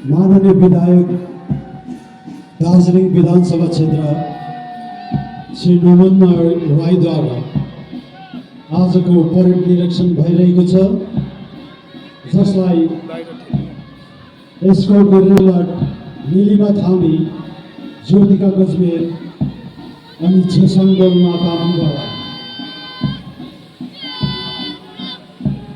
माननीय विधायक दार्जिलिङ विधानसभा क्षेत्र श्री नमन राईद्वारा आजको परेड निरीक्षण भइरहेको छ, जसलाई एस्कोर्ट गरेर निलिमा थामी, ज्योतिका गजमेर अनि छेसाङगढ माताद्वारा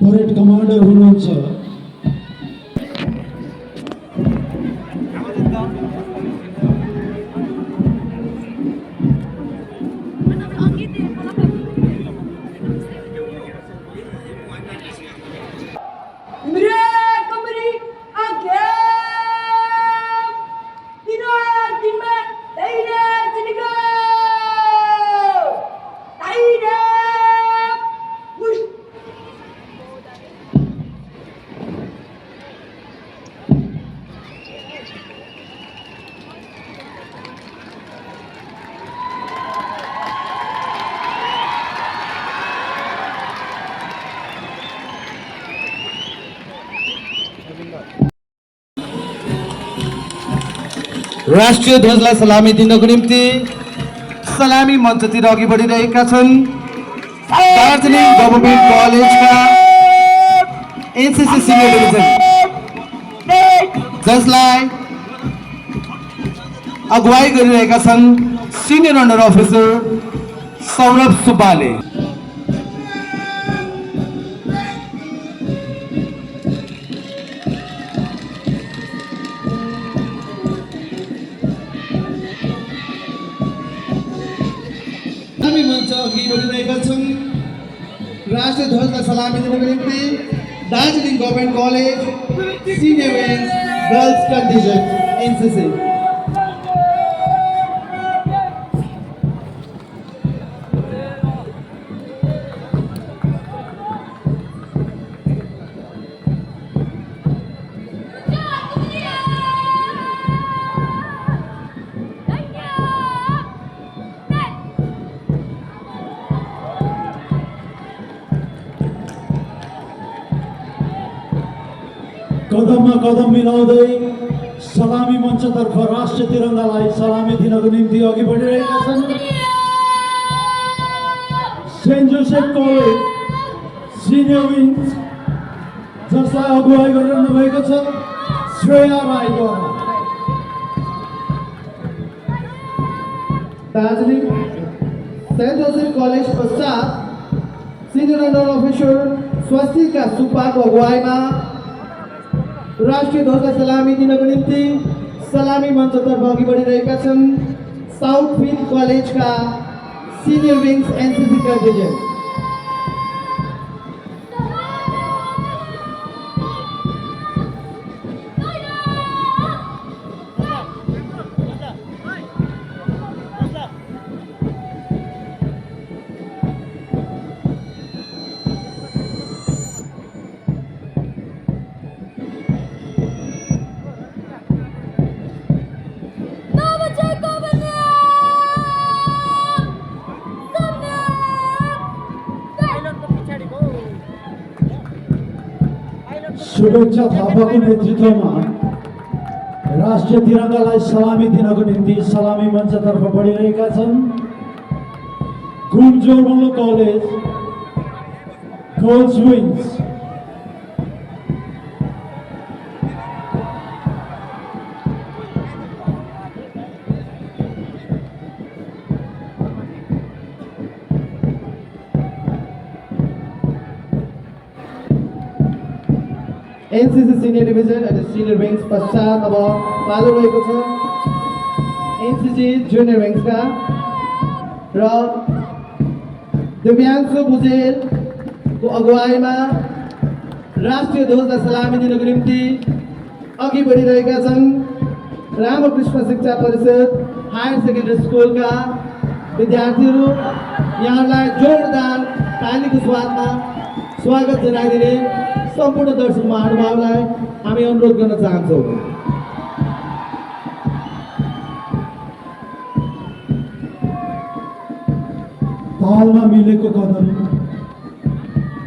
परेड कमान्डर हुनुहुन्छ राष्ट्रिय ध्वजलाई सलामी दिनको निम्ति सलामी मञ्चतिर अघि बढिरहेका छन् दार्जिलिङ गभर्नमेन्ट कलेजका एनसीसी सिनियर डिभिजन, जसलाई अगुवाई गरिरहेका छन् सिनियर अन्डर अफिसर सौरभ सुब्बाले। राष्ट्रिय ध्वजलाई सलामी दिनको निम्ति Darjeeling government college senior wing girls contingent NCC. कदममा कदम मिलाउँदै सलामी मञ्चतर्फ राष्ट्रिय तिरङ्गालाई सलामी दिनको निम्ति अघि बढिरहेका छन् Saint Joseph College senior wing, जसलाई अगुवाई गरिरहनु भएको छ श्रेया राईद्वारा। दार्जिलिङ सेन्ट जोसेफ कलेज पश्चात सिनियर अन्डर अफिसर स्वस्तिका सुब्बाको अगुवाईमा राष्ट्रिय ध्वजलाई सलामी दिनको निम्ति सलामी मञ्चतर्फ अघि बढिरहेका छन् साउथफिल्ड कलेजका सिनियर विंग्स एनसीसी कन्टिजेन्ट। शुभेच्छा थापाको नेतृत्वमा राष्ट्रिय तिरङ्गालाई सलामी दिनको निम्ति सलामी मञ्चतर्फ बढिरहेका छन् गुण Jorebunglow college girls wings. NCC senior division अनि सिनियर विंग्स पश्चात अब पालो रहेको छ एनसीसी जुनियर विंग्सका र दिव्याङ्शु भुजेलको अगुवाईमा राष्ट्रिय ध्वजलाई सलामी दिनको निम्ति अघि बढिरहेका छन् रामकृष्ण शिक्षा परिषद हायर सेकेन्डरी स्कुलका विद्यार्थीहरू। यहाँलाई जोरदार तालीको स्वादमा स्वागत जनाइदिने सम्पूर्ण दर्शक महानुभावलाई हामी अनुरोध गर्न चाहन्छौँ। तालमा मिलेको कदम,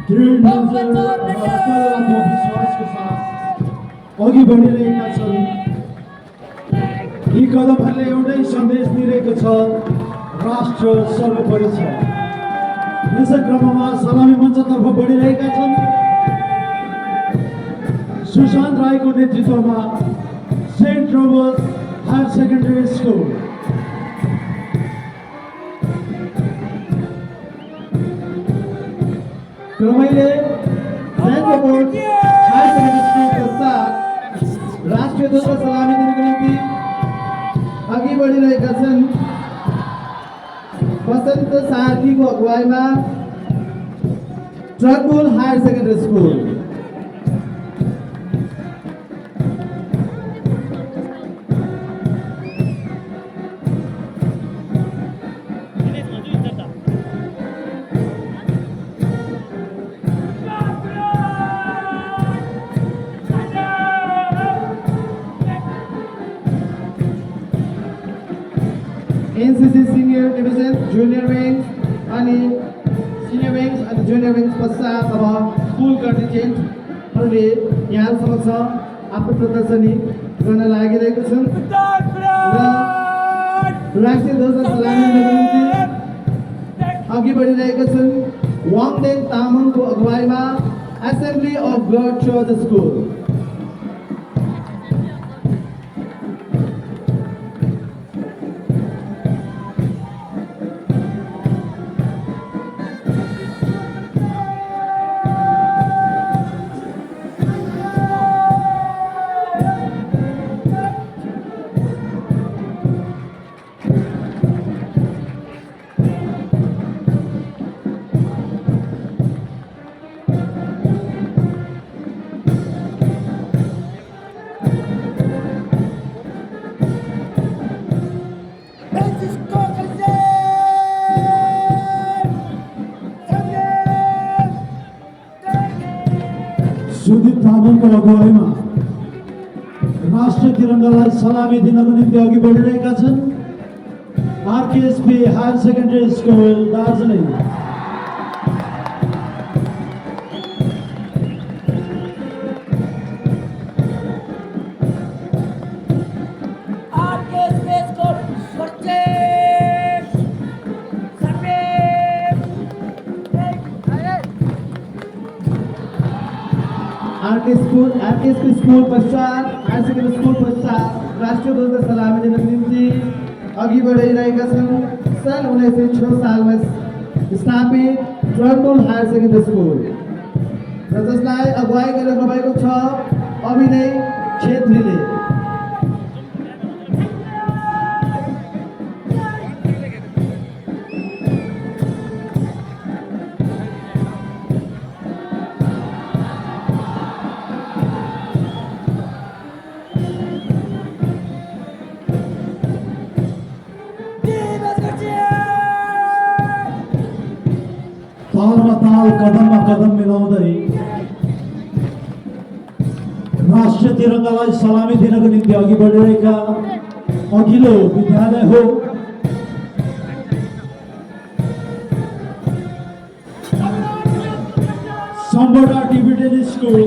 दृढ नजर र अचल आत्मविश्वासको साथ अघि बढिरहेका छन्। यी कदमहरूले एउटै सन्देश दिइरहेको छ, राष्ट्र सर्वोपरि छ। यसै क्रममा सलामी मञ्चतर्फ बढिरहेका छन् सुशान्त राईको नेतृत्वमा Saint Robert higher secondary school. क्रमैले सेन्ट रोबर्ट हायर सेकेन्डरी स्कुलका साथ राष्ट्रिय ध्वजको सलामी दिनको निम्ति अघि बढिरहेका छन्। वसन्त सार्कीको अगुवाईमा Turnbull higher secondary school. NCC senior division junior wings अनि सिनियर विंग्स अनि जुनियर विंग्स पश्चात अब स्कुल कन्टिजेन्टहरूले यहाँ समक्ष आफ्नो प्रदर्शनी गर्न लागिरहेको छन् र राष्ट्रिय ध्वजलाई सलामी दिनको निम्ति अघि बढिरहेका छन्। वाङदेन तामाङको अगुवाईमा Assembly of God Church school. Sudeep तामाङको अगुवाईमा राष्ट्रिय तिरङ्गालाई सलामी दिनको निम्ति अघि बढिरहेका छन् RKSP higher secondary school Darjeeling. RKSP school पश्चात हायर सेकेन्डरी स्कुल पश्चात राष्ट्रिय ध्वजलाई सलामी दिनको निम्ति अघि बढिरहेका छन् सन् 1906 सालमा स्थापित ट्रकबुल हायर सेकेन्डरी स्कुल र जसलाई अगुवाई गरिरहनु भएको छ अभिनय छेत्रीले। तालमा ताल कदममा कदम मिलाउँदै राष्ट्रिय तिरङ्गालाई सलामी दिनको निम्ति अघि बढिरहेका अघिल्लो विद्यालय हो सम्बोटा टिबेटन स्कुल,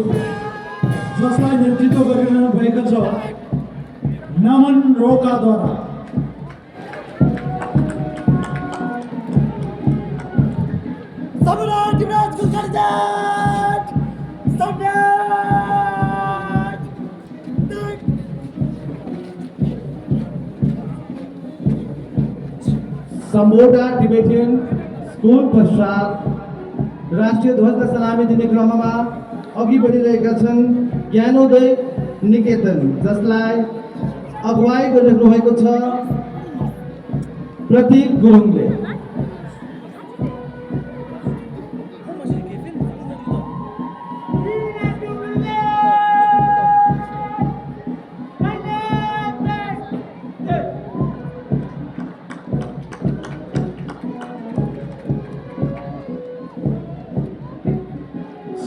जसलाई नेतृत्व गरिरहनु भएको छ नमन रोकाद्वारा। सम्बोटा टिबेटियन स्कुल पश्चात राष्ट्रिय ध्वजलाई सलामी दिने क्रममा अघि बढिरहेका छन् ज्ञानोदय निकेतन, जसलाई अगुवाई गरिरहनु भएको छ प्रतीक गुरुङले।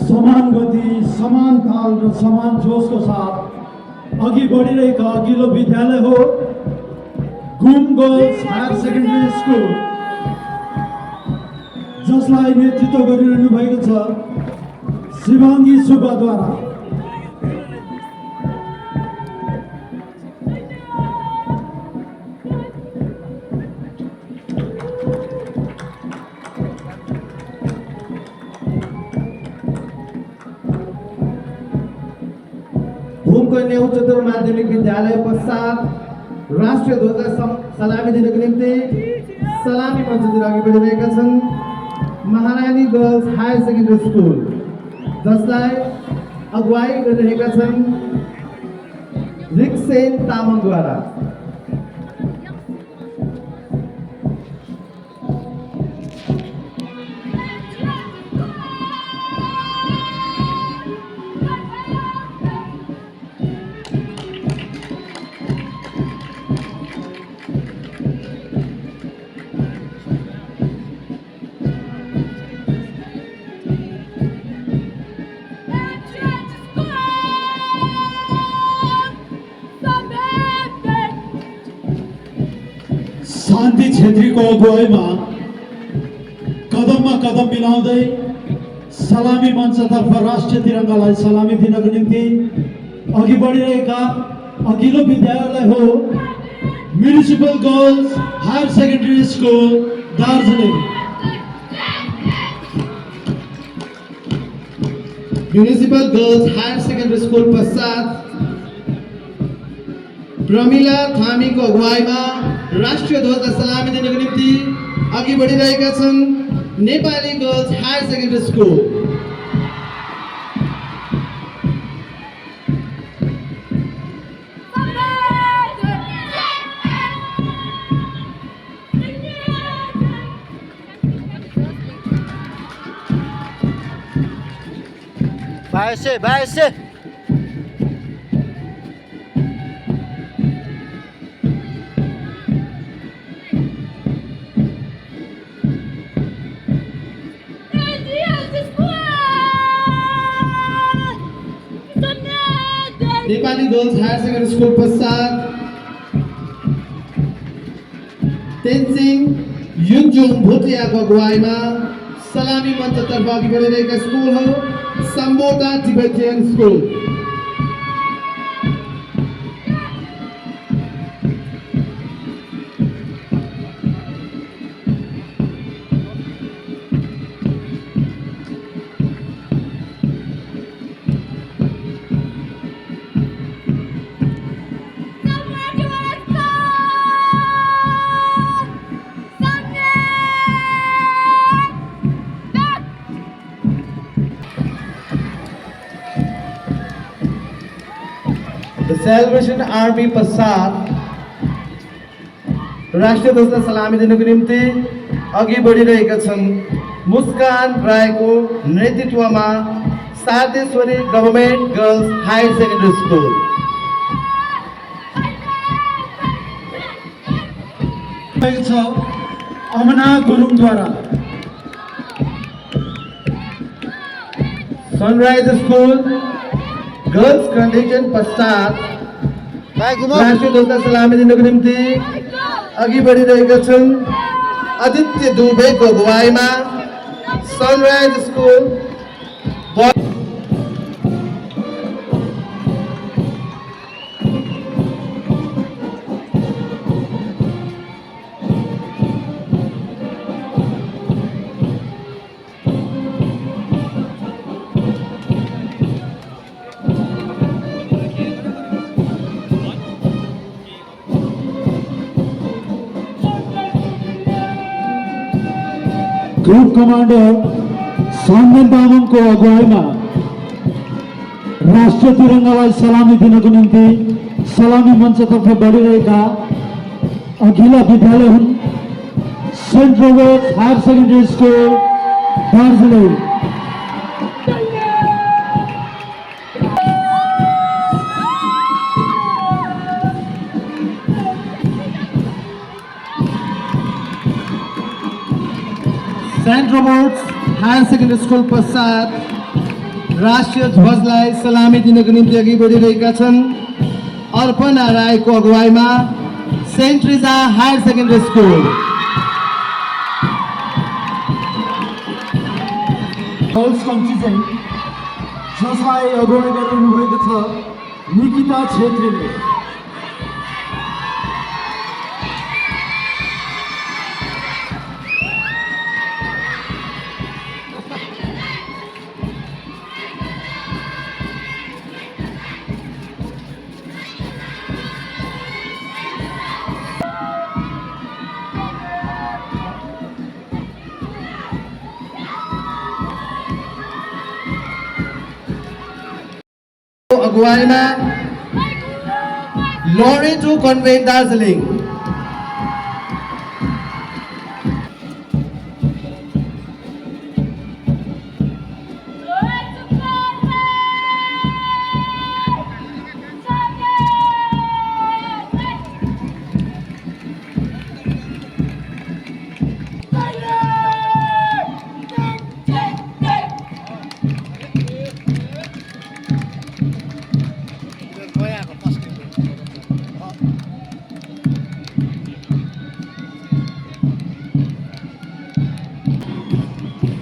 समान गति, समान ताल र समान जोशको साथ अघि बढिरहेका अघिल्लो विद्यालय हो घुम गर्ल्स हायर सेकेन्डरी स्कुल, जसलाई नेतृत्व गरिरहनु भएको छ शिवाङ्गी सुब्बाद्वारा। भूमकन्या उच्चतर माध्यमिक विद्यालय पश्चात राष्ट्रिय ध्वजलाई सलामी दिनको निम्ति सलामी मञ्चतिर अघि बढिरहेका छन् महारानी गर्ल्स हायर सेकेन्डरी स्कुल, जसलाई अगुवाई गरिरहेका छन् रिक्सेन तामाङद्वारा। शान्ति छेत्रीको अगुवाईमा कदममा कदम मिलाउँदै सलामी मञ्चतर्फ राष्ट्रिय तिरङ्गालाई सलामी दिनको निम्ति अघि बढिरहेका अघिल्लो विद्यालय हो municipal girls higher secondary school Darjeeling. Municipal girls higher secondary school पश्चात प्रमिला थामीको अगुवाईमा राष्ट्रिय ध्वजलाई सलामी दिनको निम्ति अघि बढिरहेका छन् Nepali girls higher secondary school. बाइसे Nepali girls higher secondary school पश्चात तेन्जिङ युन्जुङ भुटियाको अगुवाईमा सलामी मञ्चतर्फ अघि बढिरहेका स्कुल हो Sambhota Tibetan school. The Salvation Army पश्चात राष्ट्रिय ध्वजलाई सलामी दिनको निम्ति अघि बढिरहेका छन् मुस्कान रायको नेतृत्वमा Sadeshwari government girls higher secondary school. Amna गुरुङद्वारा सनराइज स्कुल गर्ल्स कन्डिसन पश्चात राष्ट्रिय ध्वजलाई सलामी दिनको निम्ति अघि बढिरहेका छन् आदित्य दुबेको अगुवाईमा Sunrise school. Group commander Sandan तामाङको अगुवाईमा राष्ट्रिय तिरङ्गालाई सलामी दिनको निम्ति सलामी मञ्चतर्फ बढिरहेका अघिल्ला विद्यालय हुन् Saint Robert higher secondary school Darjeeling. Saint Robert's higher secondary school पश्चात राष्ट्रिय ध्वजलाई सलामी दिनको निम्ति अघि बढिरहेका छन् अर्पणा राईको अगुवाईमा Saint Teresa higher secondary school. Girls contingent जसलाई अगुवाई गरिरहनुभएको छ निकिता छेत्रीले। अगुवाईमा लोरेटो कन्भेन्ट दार्जिलिङ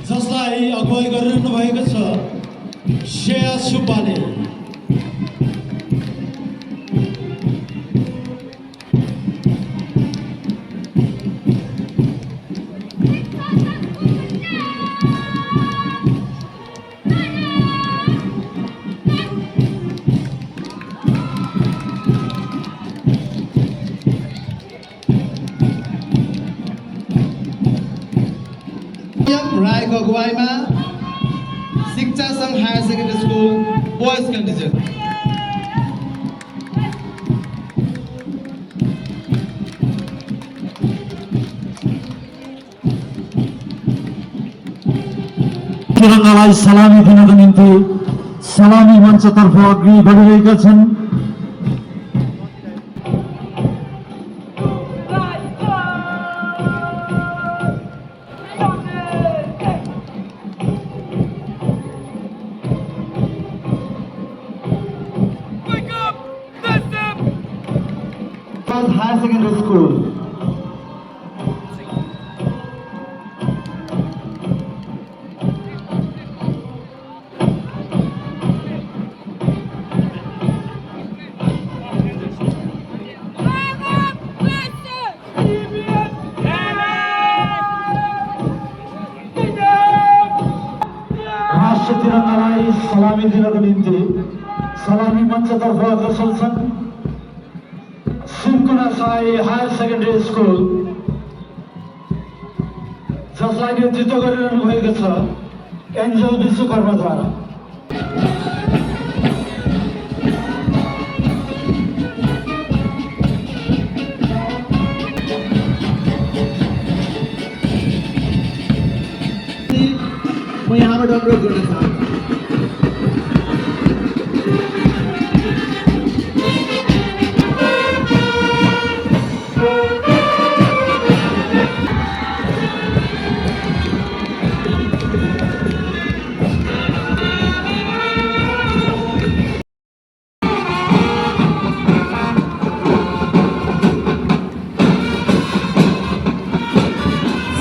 जसलाई अगुवाई गरिरहनु भएको छ श्रेया सुब्बाले। रायको अगुवाईमा शिक्षा सङ्घ हायर सेकेन्डरी स्कुल बोयज कन्टिजेन्ट तिरङ्गालाई सलामी दिनको निम्ति सलामी मञ्चतर्फ अघि बढिरहेका छन्। हायर सेकेन्डरी स्कुल राष्ट्रिय तिरङ्गालाई सलामी दिनको निम्ति सलामी मञ्चतर्फ अग्रसर छन्। सिन्कुना साई हायर सेकेन्डरी स्कुल जसलाई नेतृत्व गरिरहनु भएको छ एन्जल विश्वकर्माद्वारा। म यहाँबाट अनुरोध गर्न चाहन्छु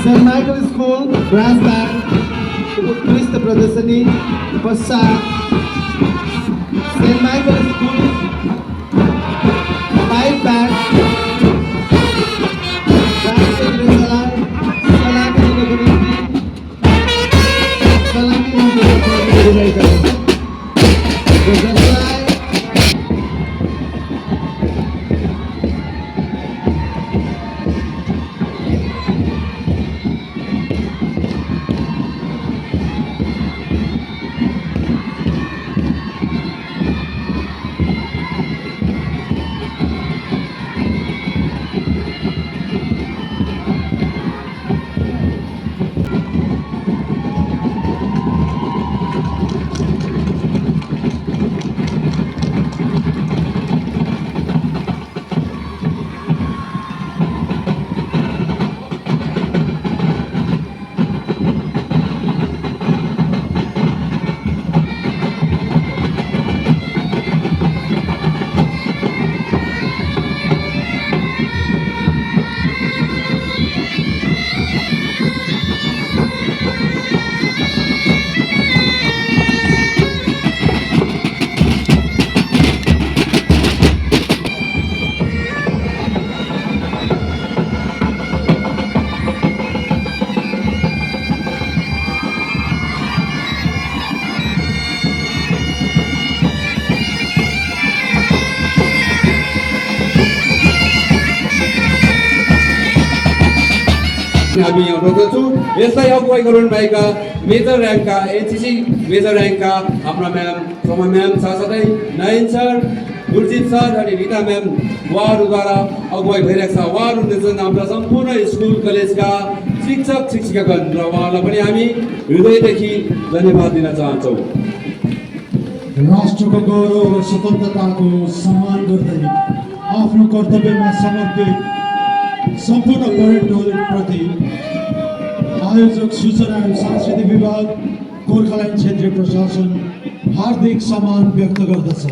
Saint Michael school brass band उत्कृष्ट प्रदर्शनी पश्चात Saint Michael school pipe band राष्ट्रिय तिरङ्गालाई सलामी दिनको निम्ति सलामी मञ्चतर्फ गरिरहेका छन्। जसलाई हामी अनुरोध गर्छु यसलाई अगुवाई गराउनुभएका मेजर र्याङ्कका एनसिसी मेजर र्याङ्कका हाम्रा म्याम सोमा म्याम साथसाथै नयन सर गुरजित सर अनि रिता म्याम उहाँहरूद्वारा अगुवाई भइरहेको छ। उहाँहरू हुनुहुन्छ हाम्रा सम्पूर्ण स्कुल कलेजका शिक्षक शिक्षिकागण र उहाँहरूलाई पनि हामी हृदयदेखि धन्यवाद दिन चाहन्छौँ। राष्ट्रको गौरव र स्वतन्त्रताको सम्मान गर्दै आफ्नो कर्तव्यमा समर्पित सम्पूर्ण परेड टोलीप्रति आयोजक सूचना एवं सांस्कृतिक विभाग गोर्खाल्यान्ड क्षेत्रीय प्रशासन हार्दिक सम्मान व्यक्त गर्दछ।